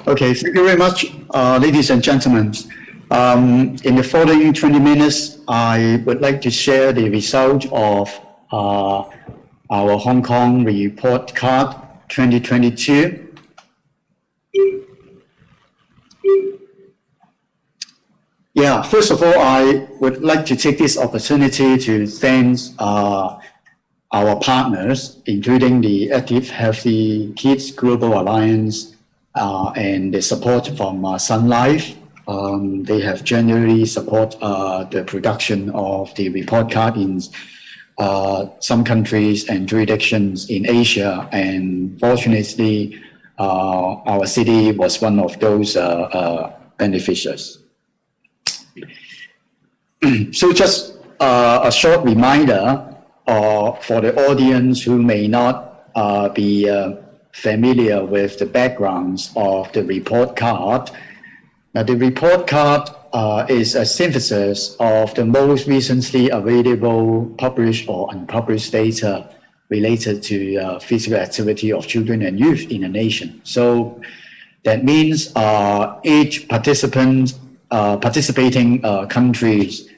Okay, thank you very much, ladies and gentlemen. In the following 20 minutes, I would like to share the result of our Hong Kong report card 2022. Yeah, first of all, I would like to take this opportunity to thank our partners, including the Active Healthy Kids Global Alliance and the support from Sun Life. They have generally support the production of the report card in some countries and jurisdictions in Asia, and fortunately, our city was one of those beneficiaries. So just a short reminder for the audience who may not be familiar with the backgrounds of the report card. Now, the report card is a synthesis of the most recently available published or unpublished data related to physical activity of children and youth in a nation. So that means each participating countries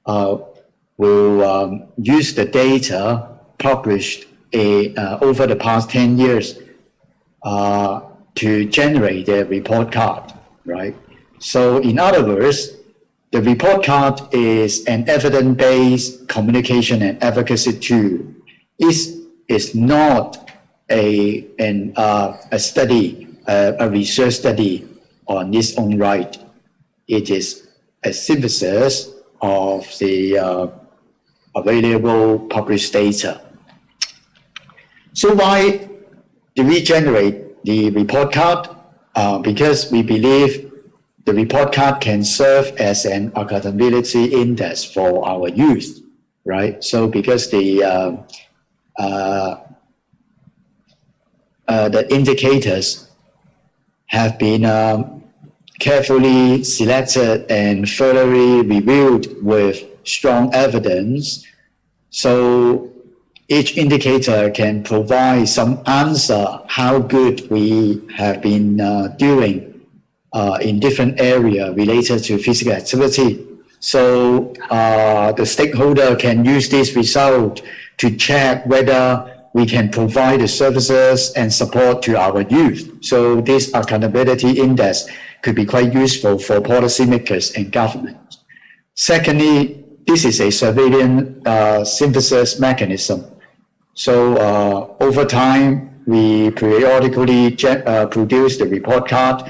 will use the data published over the past 10 years to generate their report card, right? So in other words, the report card is an evidence-based communication and advocacy tool. It's not a study, a research study on its own right. It is a synthesis of the available published data. So why do we generate the report card? Because we believe the report card can serve as an accountability index for our youth, right? So because the indicators have been carefully selected and thoroughly reviewed with strong evidence, so each indicator can provide some answer how good we have been doing in different areas related to physical activity. So the stakeholder can use this result to check whether we can provide the services and support to our youth. So this accountability index could be quite useful for policymakers and government. Secondly, this is a surveillance synthesis mechanism. So over time, we periodically produce the report card,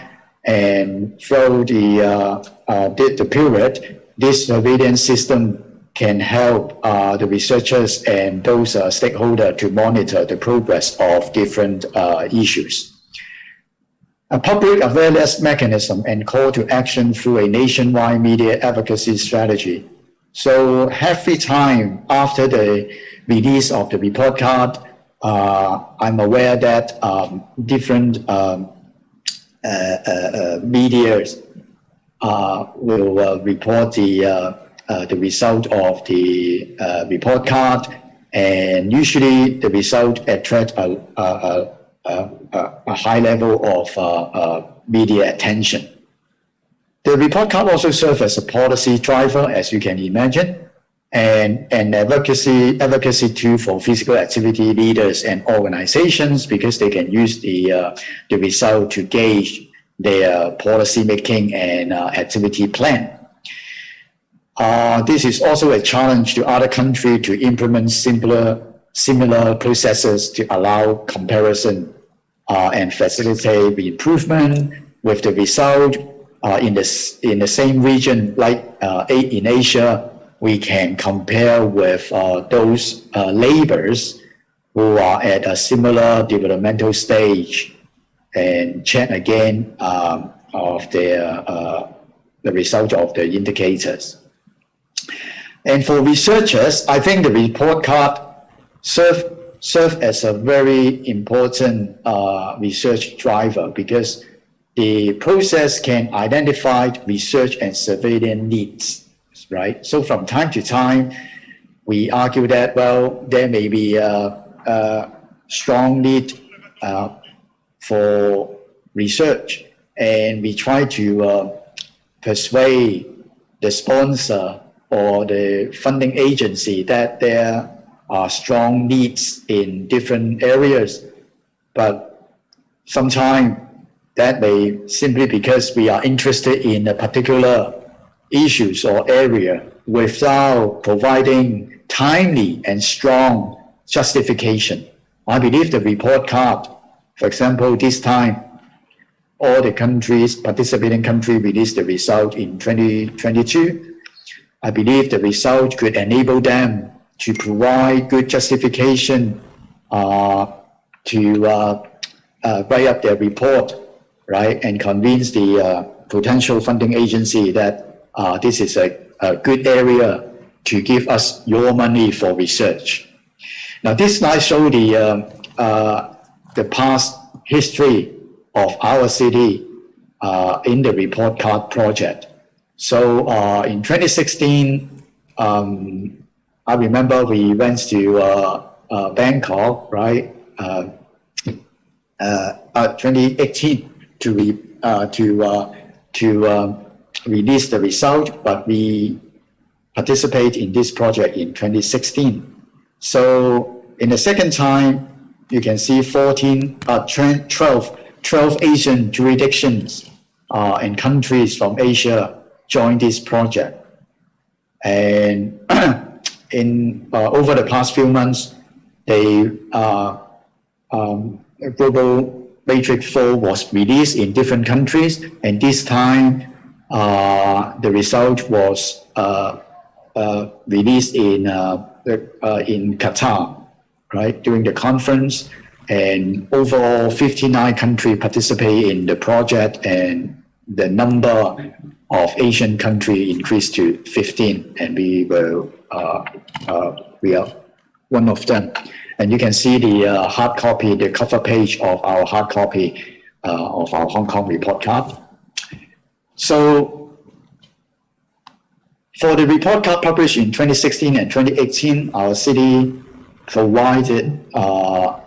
and through the period, this surveillance system can help the researchers and those stakeholders to monitor the progress of different issues. A public awareness mechanism and call to action through a nationwide media advocacy strategy. So every time after the release of the report card, I'm aware that different media will report the result of the report card, and usually the result attracts a high level of media attention. The report card also serves as a policy driver, as you can imagine, and an advocacy tool for physical activity leaders and organizations, because they can use the result to gauge their policy making and activity plan. This is also a challenge to other countries to implement similar processes to allow comparison and facilitate the improvement with the result in the same region, like in Asia. We can compare with those neighbors who are at a similar developmental stage and check again of the result of the indicators. And for researchers, I think the report card serve as a very important research driver, because the process can identify research and surveillance needs, right? So from time to time, we argue that, well, there may be a strong need for research and we try to persuade the sponsor or the funding agency that there are strong needs in different areas. But sometimes that may simply because we are interested in a particular issues or area without providing timely and strong justification. I believe the report card, for example, this time, all the countries, participating countries released the result in 2022. I believe the result could enable them to provide good justification to write up their report, right, and convince the potential funding agency that this is a good area to give us your money for research. Now, this slide shows the past history of our city in the report card project. So in 2016, I remember we went to Bangkok, right? 2018 to release the result, but we participate in this project in 2016. So in the second time, you can see 12 Asian jurisdictions and countries from Asia joined this project. And over the past few months, Global Matrix 4 was released in different countries, and this time the result was released in Qatar, right, during the conference. And overall, 59 countries participate in the project, and the number of Asian countries increased to 15, and we are one of them. And you can see the hard copy, the cover page of our hard copy of our Hong Kong report card. So for the report card published in 2016 and 2018, our city provided more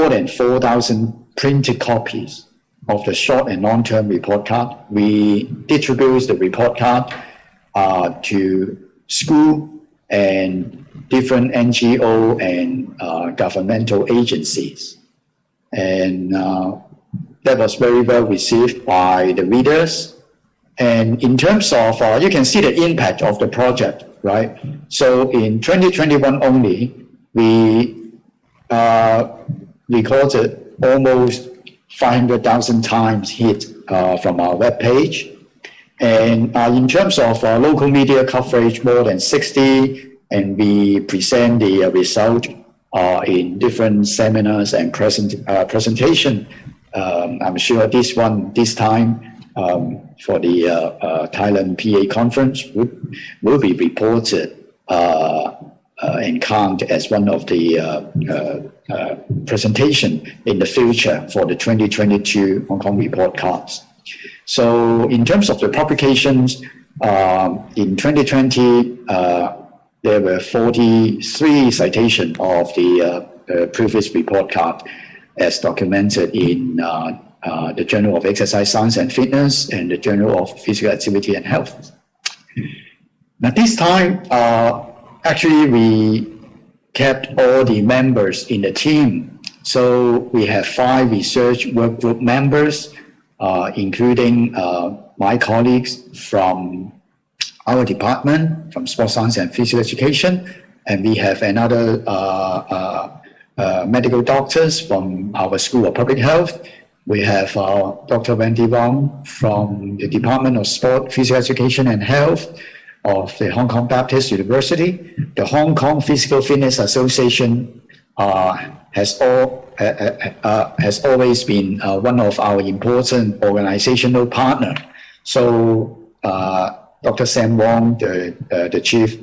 than 4,000 printed copies of the short and long-term report card. We distribute the report card to school and different NGO and governmental agencies. And that was very well received by the readers. And in terms of, you can see the impact of the project, right? So in 2021 only, we recorded almost 500,000 times hit from our webpage. And in terms of local media coverage, more than 60, and we present the result in different seminars and presentation. I'm sure this time for the Thailand PA conference will be reported and count as one of the presentation in the future for the 2022 Hong Kong report cards. So in terms of the publications, in 2020, there were 43 citations of the previous report card as documented in the Journal of Exercise Science and Fitness and the Journal of Physical Activity and Health. Now this time, actually we kept all the members in the team. So we have 5 research work group members, including my colleagues from our department, from Sports Science and Physical Education, and we have another medical doctors from our School of Public Health. We have Dr. Wong from the Department of Sport, Physical Education and Health of the Hong Kong Baptist University. The Hong Kong Physical Fitness Association has always been one of our important organizational partners. So Dr. Sam Wong, the chief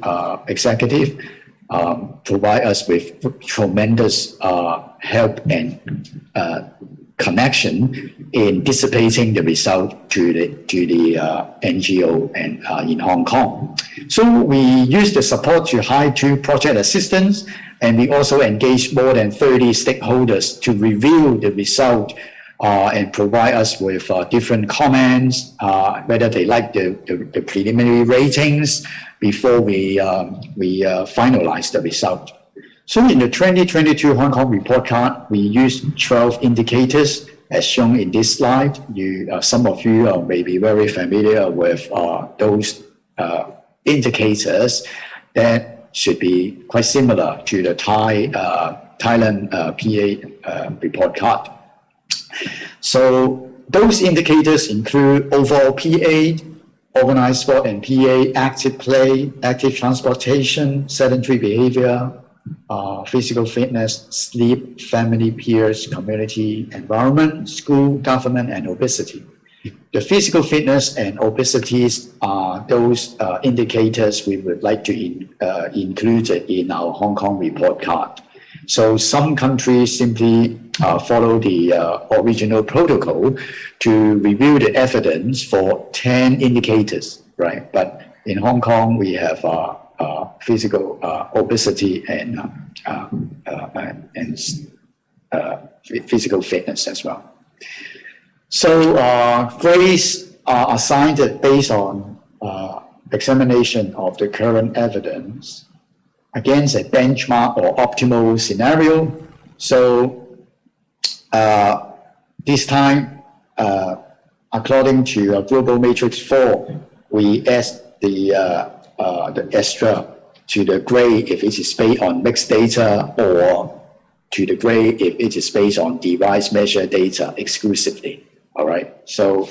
executive, provide us with tremendous help and connection in dissipating the result to the NGO and in Hong Kong. So we use the support to hire 2 project assistants, and we also engage more than 30 stakeholders to review the result and provide us with different comments, whether they like the preliminary ratings before we finalize the result. So in the 2022 Hong Kong report card, we used 12 indicators as shown in this slide. Some of you may be very familiar with those indicators that should be quite similar to the Thailand PA report card. So those indicators include overall PA, organized sport and PA, active play, active transportation, sedentary behavior, physical fitness, sleep, family, peers, community, environment, school, government, and obesity. The physical fitness and obesities are those indicators we would like to include in our Hong Kong report card. So some countries simply follow the original protocol to review the evidence for 10 indicators, right? But in Hong Kong, we have physical obesity and physical fitness as well. So grades are assigned based on examination of the current evidence against a benchmark or optimal scenario. So this time, according to Global Matrix 4, we add the extra to the grade if it is based on mixed data, or to the grade if it is based on device measure data exclusively. All right. So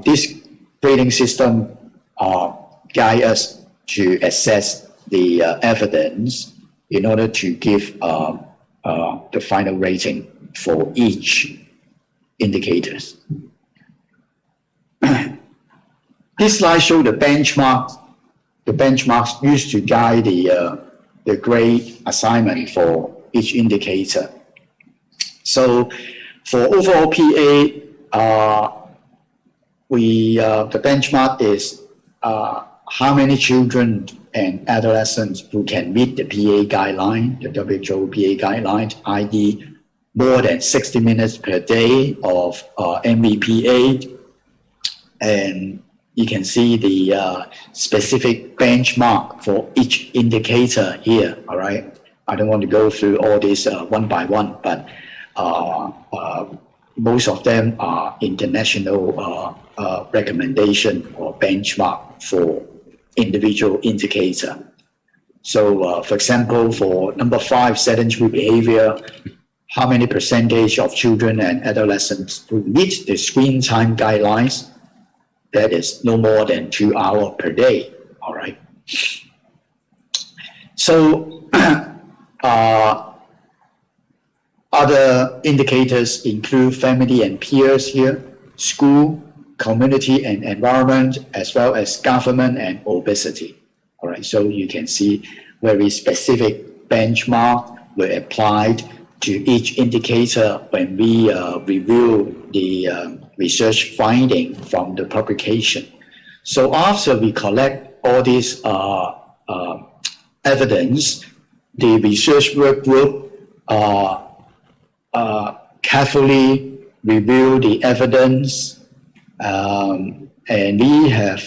this grading system guides us to assess the evidence in order to give the final rating for each indicators. This slide shows the benchmarks. The benchmarks used to guide the grade assignment for each indicator. So for overall PA, the benchmark is how many children and adolescents who can meet the PA guideline, the WHO PA guideline, i.e. more than 60 minutes per day of MVPA. And you can see the specific benchmark for each indicator here, all right? I don't want to go through all this one by one, but most of them are international recommendation or benchmark for individual indicator. So for example, for number 5, sedentary behavior, how many percentage of children and adolescents who meet the screen time guidelines? That is no more than 2 hours per day, all right? So other indicators include family and peers here, school, community and environment, as well as government and obesity. All right, so you can see very specific benchmark were applied to each indicator when we review the research finding from the publication. So after we collect all this evidence, the research work group carefully review the evidence, and we have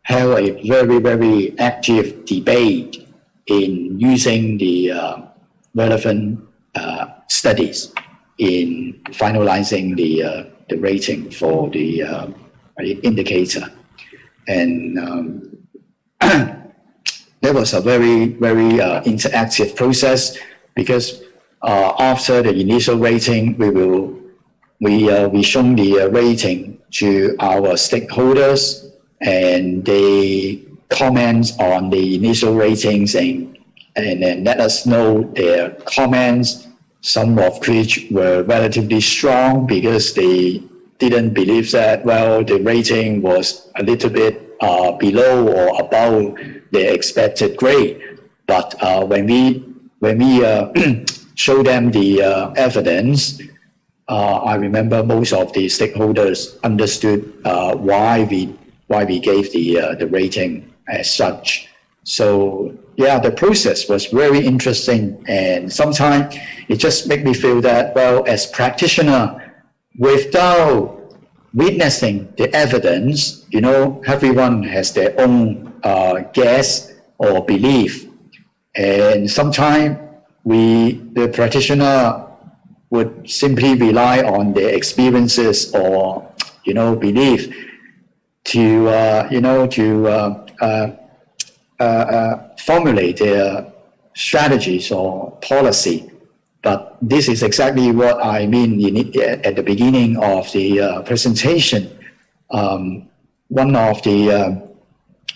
held a very, very active debate in using the relevant studies in finalizing the rating for the indicator. And that was a very, very interactive process, because after the initial rating, we show the rating to our stakeholders, and they comment on the initial ratings and then let us know their comments, some of which were relatively strong because they didn't believe that, well, the rating was a little bit below or above the expected grade. But when we show them the evidence, I remember most of the stakeholders understood why we gave the rating as such. So yeah, the process was very interesting, and sometimes it just made me feel that, well, as practitioner, without witnessing the evidence, you know, everyone has their own guess or belief, and sometimes the practitioner would simply rely on their experiences or, you know, belief to, formulate their strategies or policy. But this is exactly what I mean at the beginning of the presentation. One of the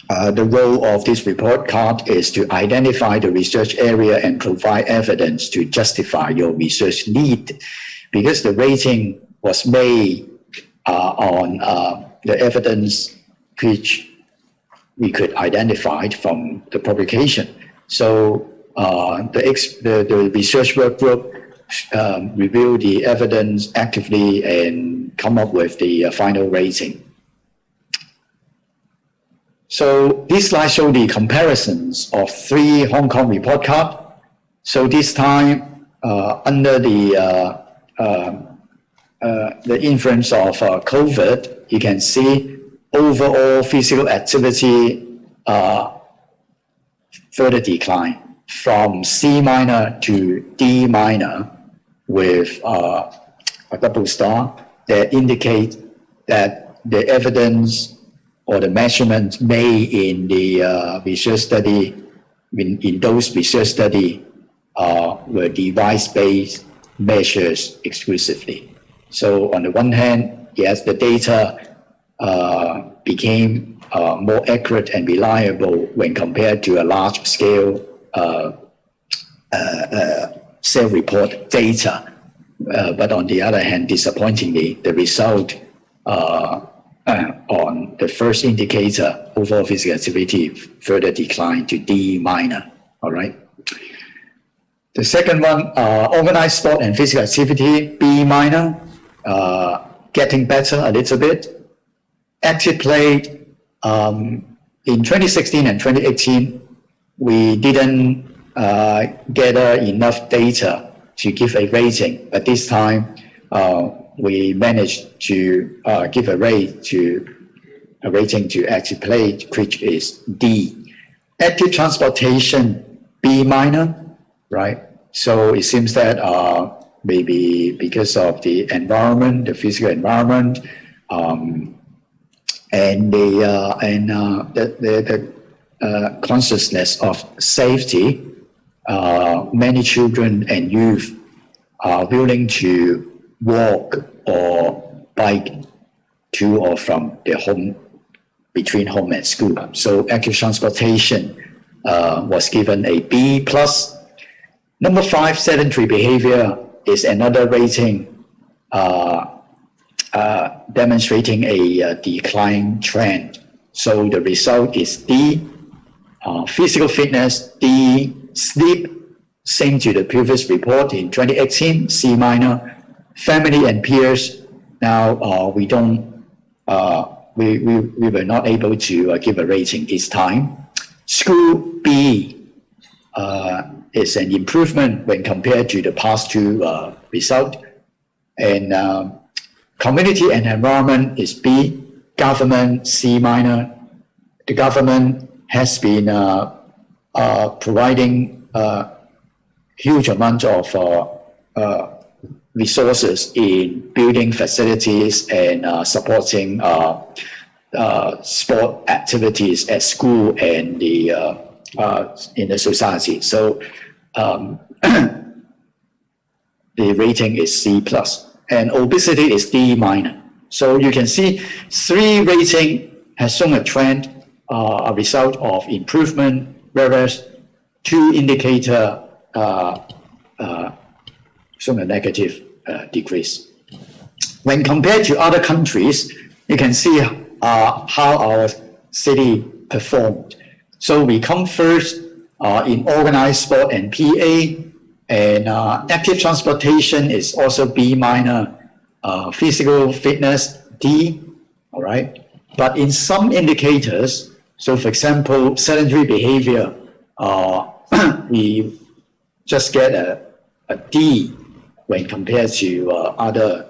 role of this report card is to identify the research area and provide evidence to justify your research need, because the rating was made on the evidence which we could identify from the publication. So the research work group review the evidence actively and come up with the final rating. So this slide shows the comparisons of 3 Hong Kong report cards. So this time, under the influence of COVID, you can see overall physical activity further decline from C minor to D minor with a double star that indicate that the evidence or the measurements made in the research study, in those research study, were device-based measures exclusively. So on the one hand, yes, the data became more accurate and reliable when compared to a large-scale self-report data. But on the other hand, disappointingly, the result on the first indicator, overall physical activity, further declined to D minor. All right. The second one, organized sport and physical activity, B minor, getting better a little bit. Active play, in 2016 and 2018, we didn't gather enough data to give a rating, but this time we managed to give a rating to active play, which is D. Active transportation, B minor, right? So it seems that maybe because of the environment, the physical environment, and the consciousness of safety, many children and youth are willing to walk or bike to or from their home, between home and school. So active transportation was given a B plus. Number 5, sedentary behavior is another rating demonstrating a decline trend. So the result is D. Physical fitness, D. Sleep, same to the previous report in 2018, C minor. Family and peers, now we were not able to give a rating this time. School, B, is an improvement when compared to the past 2 result. And community and environment is B. Government, C minor. The government has been providing huge amount of resources in building facilities and supporting sport activities at school and in the society. So the rating is C plus. And obesity is D minor. So you can see 3 rating has shown a trend, a result of improvement, whereas 2 indicator shown a negative decrease. When compared to other countries, you can see how our city performed. So we come first in organized sport and PA, and active transportation is also B minor, physical fitness D, all right? But in some indicators, so for example, sedentary behavior, we just get a D when compared to other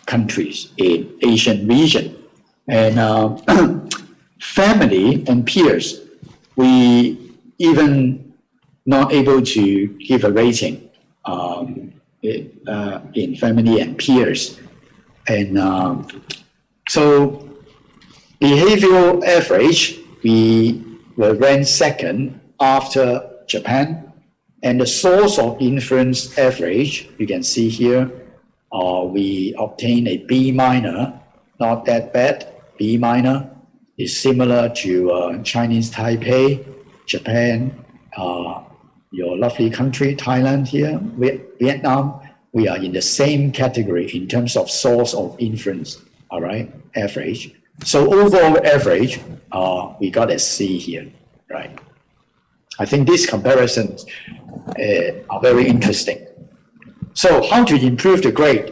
countries in Asian region. And family and peers, we even not able to give a rating in family and peers. And so behavioral average, we were ranked second after Japan. And the source of influence average, you can see here, we obtained a B minor, not that bad. B minor is similar to Chinese Taipei, Japan, your lovely country, Thailand here, Vietnam. We are in the same category in terms of source of influence, all right, average. So overall average, we got a C here, right? I think these comparisons are very interesting. So how to improve the grade?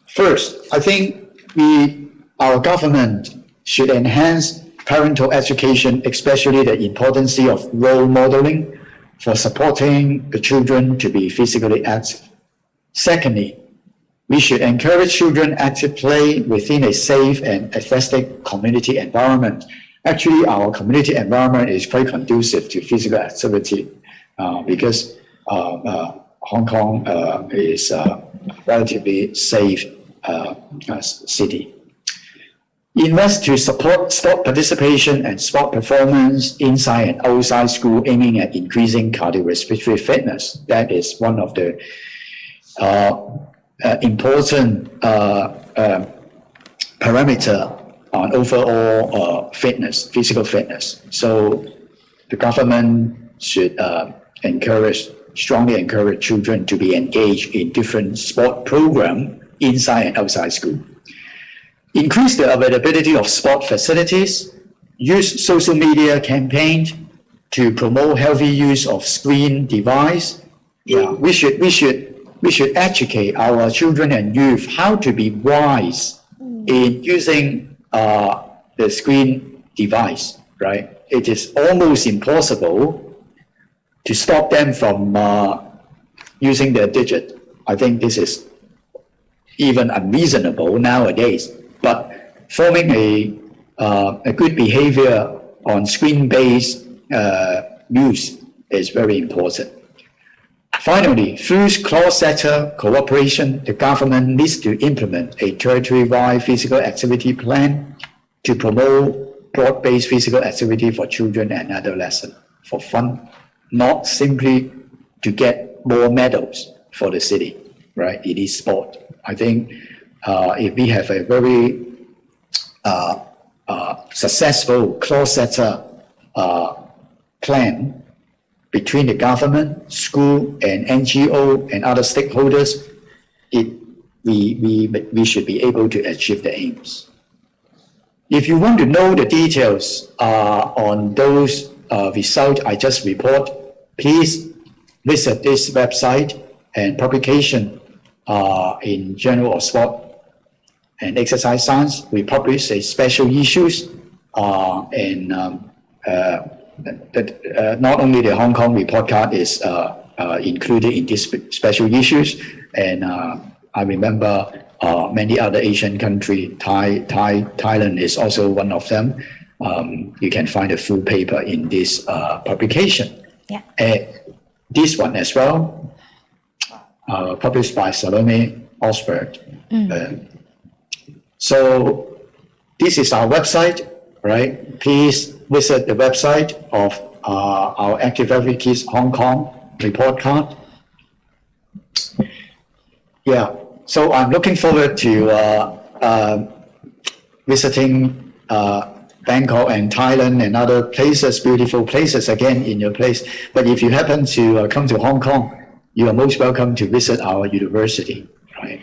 First, I think our government should enhance parental education, especially the importance of role modeling for supporting the children to be physically active. Secondly, we should encourage children active play within a safe and aesthetic community environment. Actually, our community environment is quite conducive to physical activity because Hong Kong is a relatively safe city. Invest to support sport participation and sport performance inside and outside school, aiming at increasing cardiorespiratory fitness. That is one of the important parameter on overall fitness, physical fitness. So the government should strongly encourage children to be engaged in different sport programs inside and outside school. Increase the availability of sport facilities. Use social media campaigns to promote healthy use of screen device. Yeah, we should educate our children and youth how to be wise in using the screen device, right? It is almost impossible to stop them from using their digit. I think this is even unreasonable nowadays. But forming a good behavior on screen-based use is very important. Finally, through cross-sector cooperation, the government needs to implement a territory-wide physical activity plan to promote broad-based physical activity for children and adolescents for fun, not simply to get more medals for the city, right? It is sport. I think if we have a very successful cross-sector plan between the government, school, and NGO and other stakeholders, we should be able to achieve the aims. If you want to know the details on those results I just report, please visit this website and publication in Journal of Sport and Exercise Science. We publish a special issues and not only the Hong Kong report card is included in this special issues, and I remember many other Asian countries, Thailand is also one of them. You can find a full paper in this publication. Yeah. This one as well, published by Salome Osberg. So this is our website, right? Please visit the website of our Active Every Kids Hong Kong report card. Yeah, so I'm looking forward to visiting Bangkok and Thailand and other places, beautiful places again in your place. But if you happen to come to Hong Kong, you are most welcome to visit our university, right?